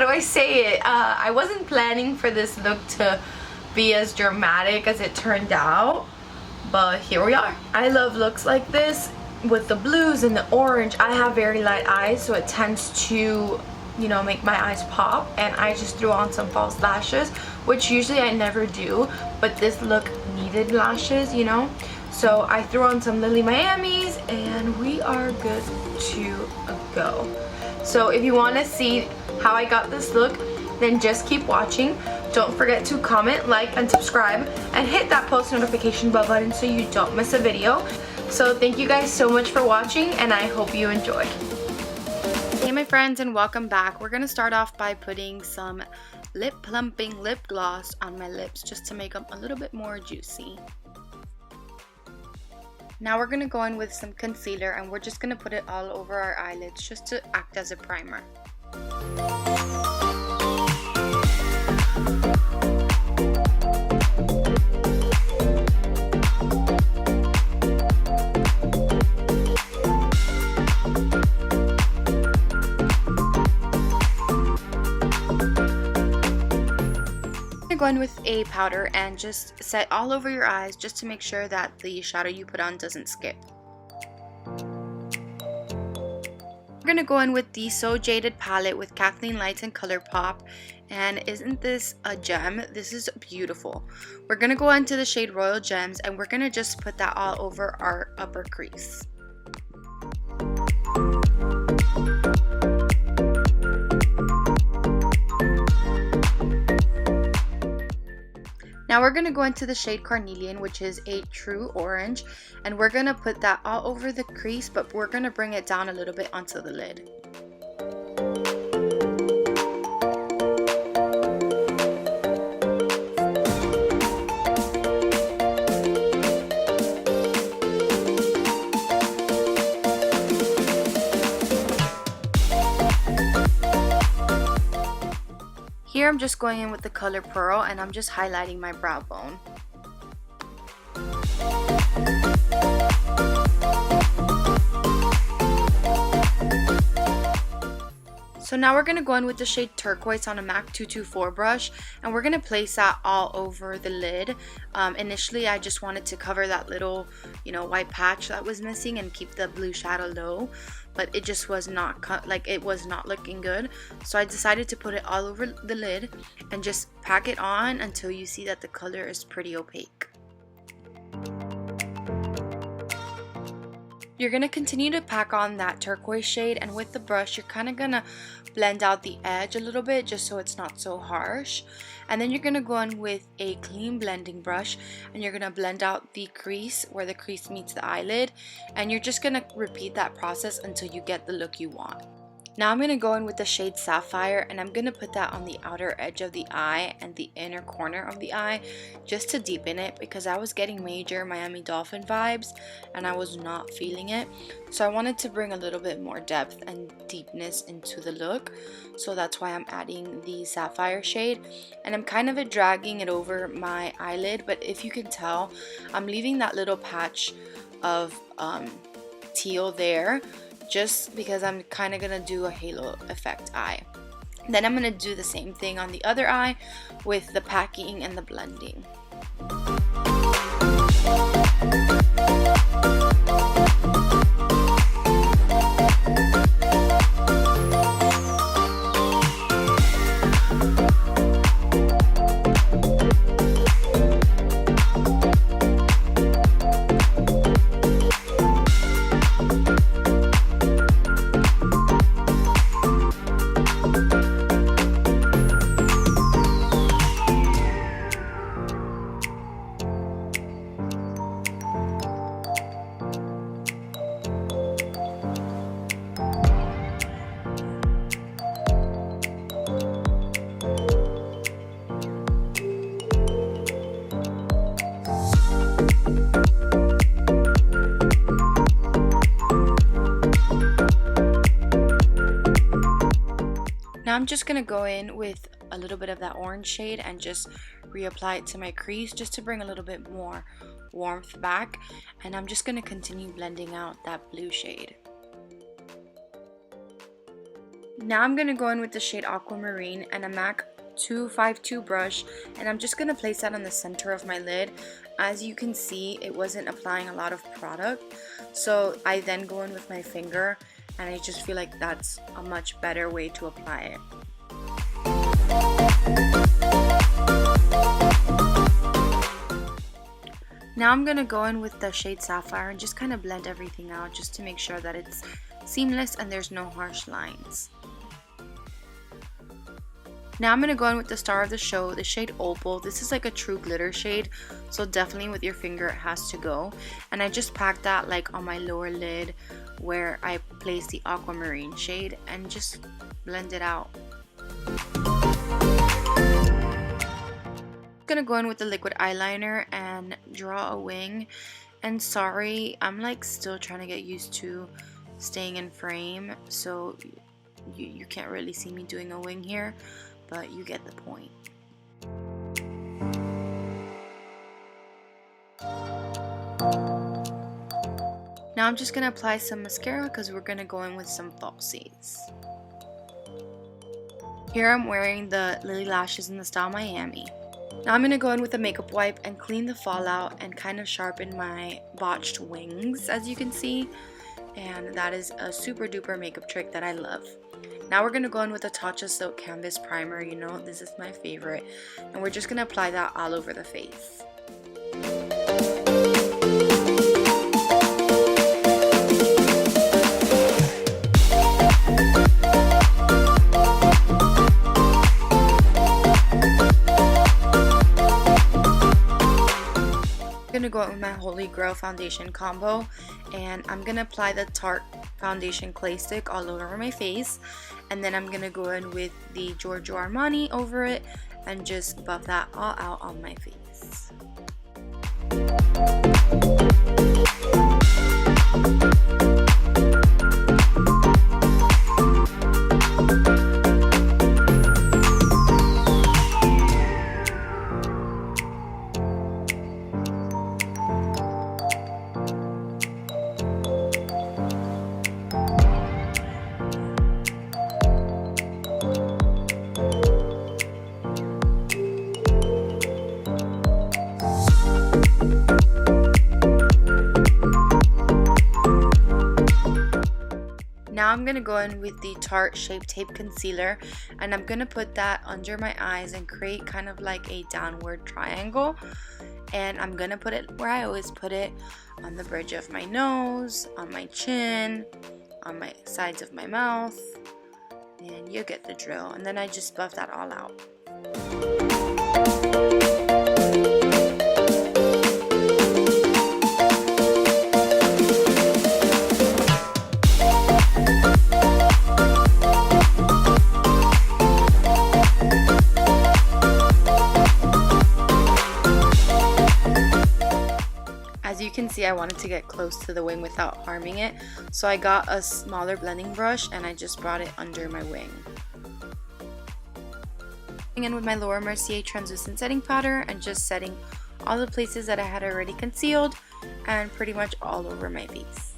do I say it? I wasn't planning for this look to be as dramatic as it turned out, but here we are. I love looks like this with the blues and the orange. I have very light eyes, so it tends to, you know, make my eyes pop, and I just threw on some false lashes, which usually I never do, but this look needed lashes, you know, so I threw on some Lilly Miamis and we are good to go. So if you want to see how I got this look, then just keep watching. Don't forget to comment, like, and subscribe, and hit that post notification bell button so you don't miss a video. So thank you guys so much for watching, and I hope you enjoy. Hey my friends, and welcome back. We're gonna start off by putting some lip plumping lip gloss on my lips just to make them a little bit more juicy. Now we're gonna go in with some concealer, and we're just gonna put it all over our eyelids just to act as a primer. Go in with a powder and just set all over your eyes just to make sure that the shadow you put on doesn't skip. We're gonna go in with the So Jaded palette with Kathleen lights and Colourpop, and isn't this a gem? This is beautiful. We're gonna go into the shade Royal Gems, and we're gonna just put that all over our upper crease. Now we're going to go into the shade Carnelian, which is a true orange, and we're going to put that all over the crease, but we're going to bring it down a little bit onto the lid. Here I'm just going in with the color Pearl, and I'm just highlighting my brow bone. So now we're going to go in with the shade Turquoise on a MAC 224 brush, and we're going to place that all over the lid. Initially I just wanted to cover that little, you know, white patch that was missing and keep the blue shadow low, but it just was not it was not looking good. So I decided to put it all over the lid and just pack it on until you see that the color is pretty opaque. You're going to continue to pack on that turquoise shade, and with the brush you're kind of going to blend out the edge a little bit just so it's not so harsh. And then you're going to go in with a clean blending brush, and you're going to blend out the crease where the crease meets the eyelid, and you're just going to repeat that process until you get the look you want. Now I'm going to go in with the shade Sapphire, and I'm going to put that on the outer edge of the eye and the inner corner of the eye just to deepen it, because I was getting major Miami Dolphin vibes and I was not feeling it. So I wanted to bring a little bit more depth and deepness into the look. So that's why I'm adding the Sapphire shade, and I'm kind of dragging it over my eyelid, but if you can tell, I'm leaving that little patch of teal there, just because I'm kind of gonna do a halo effect eye. Then I'm gonna do the same thing on the other eye with the packing and the blending. Now I'm just going to go in with a little bit of that orange shade and just reapply it to my crease just to bring a little bit more warmth back. And I'm just going to continue blending out that blue shade. Now I'm going to go in with the shade Aquamarine and a MAC 252 brush, and I'm just going to place that on the center of my lid. As you can see, it wasn't applying a lot of product, so I then go in with my finger, and I just feel like that's a much better way to apply it. Now I'm going to go in with the shade Sapphire and just kind of blend everything out just to make sure that it's seamless and there's no harsh lines. Now I'm going to go in with the star of the show, the shade Opal. This is like a true glitter shade, so definitely with your finger it has to go. And I just packed that like on my lower lid where I placed the Aquamarine shade and just blend it out. I'm gonna go in with the liquid eyeliner and draw a wing. And sorry, I'm like still trying to get used to staying in frame, so you can't really see me doing a wing here, but you get the point. Now I'm just gonna apply some mascara because we're gonna go in with some falsies. Here I'm wearing the Lilly lashes in the style Miami. Now I'm going to go in with a makeup wipe and clean the fallout and kind of sharpen my botched wings, as you can see. And that is a super duper makeup trick that I love. Now we're going to go in with a Tatcha Silk Canvas Primer. You know, this is my favorite. And we're just going to apply that all over the face. I'm gonna go out with my Holy Grail foundation combo, and I'm gonna apply the Tarte foundation clay stick all over my face, and then I'm gonna go in with the Giorgio Armani over it and just buff that all out on my face. Now I'm going to go in with the Tarte Shape Tape Concealer, and I'm going to put that under my eyes and create kind of like a downward triangle. And I'm going to put it where I always put it, on the bridge of my nose, on my chin, on my sides of my mouth, and you get the drill. And then I just buff that all out. As you can see, I wanted to get close to the wing without harming it, so I got a smaller blending brush and I just brought it under my wing. Going in with my Laura Mercier translucent setting powder and just setting all the places that I had already concealed and pretty much all over my face.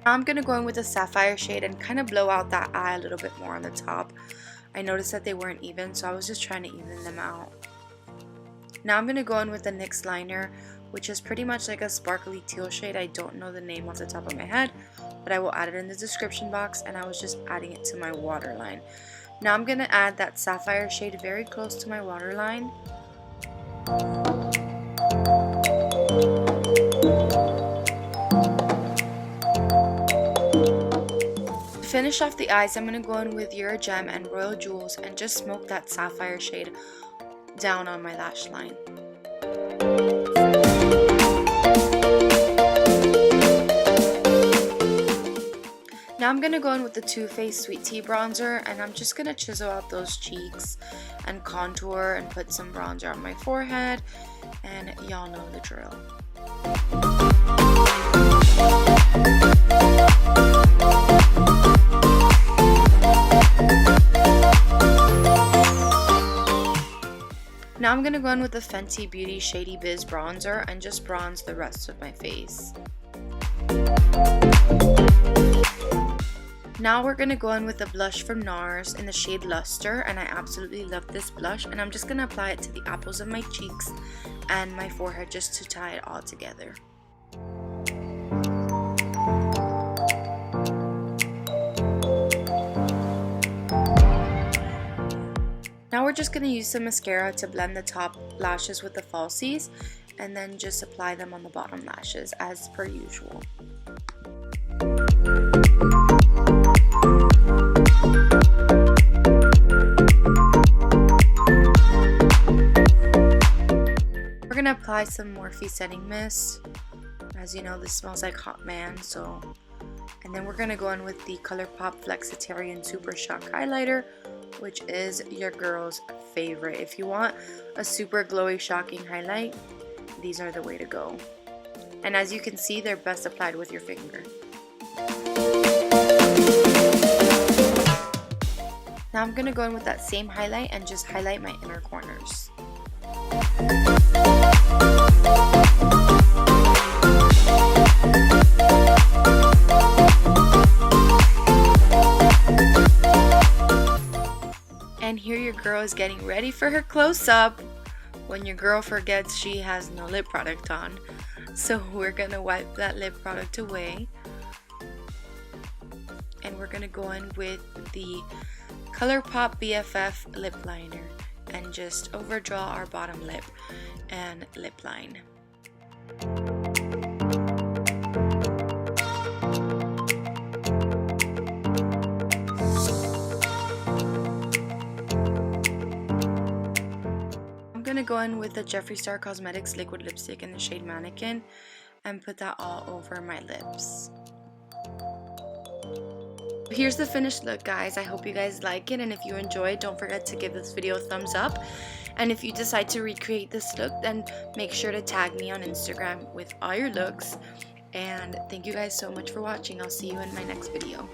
Now I'm going to go in with a sapphire shade and kind of blow out that eye a little bit more on the top. I noticed that they weren't even, so I was just trying to even them out. Now I'm going to go in with the NYX liner, which is pretty much like a sparkly teal shade. I don't know the name off the top of my head, but I will add it in the description box, and I was just adding it to my waterline. Now I'm going to add that sapphire shade very close to my waterline. To finish off the eyes, I'm going to go in with Your Gem and Royal Jewels and just smoke that sapphire shade down on my lash line. Now I'm going to go in with the Too Faced Sweet Tea Bronzer, and I'm just going to chisel out those cheeks and contour and put some bronzer on my forehead, and y'all know the drill. Now Now I'm going to go in with the Fenty Beauty Shady Biz bronzer and just bronze the rest of my face. Now we're going to go in with a blush from Nars in the shade Luster, and I absolutely love this blush, and I'm just going to apply it to the apples of my cheeks and my forehead just to tie it all together. Now we're just going to use some mascara to blend the top lashes with the falsies, and then just apply them on the bottom lashes as per usual. We're going to apply some Morphe setting mist. As you know, this smells like hot man, so. And then we're going to go in with the Colourpop Flexitarian Super Shock Highlighter, which is your girl's favorite. If you want a super glowy, shocking highlight, these are the way to go. And as you can see, they're best applied with your finger. Now I'm going to go in with that same highlight and just highlight my inner corners. And here your girl is getting ready for her close-up when your girl forgets she has no lip product on. So we're going to wipe that lip product away. And we're going to go in with the Colourpop BFF lip liner and just overdraw our bottom lip and lip line. I'm going to go in with the Jeffree Star Cosmetics liquid lipstick in the shade Mannequin and put that all over my lips. Here's the finished look, guys. I hope you guys like it, and if you enjoyed, don't forget to give this video a thumbs up. And if you decide to recreate this look, then make sure to tag me on Instagram with all your looks. And thank you guys so much for watching. I'll see you in my next video.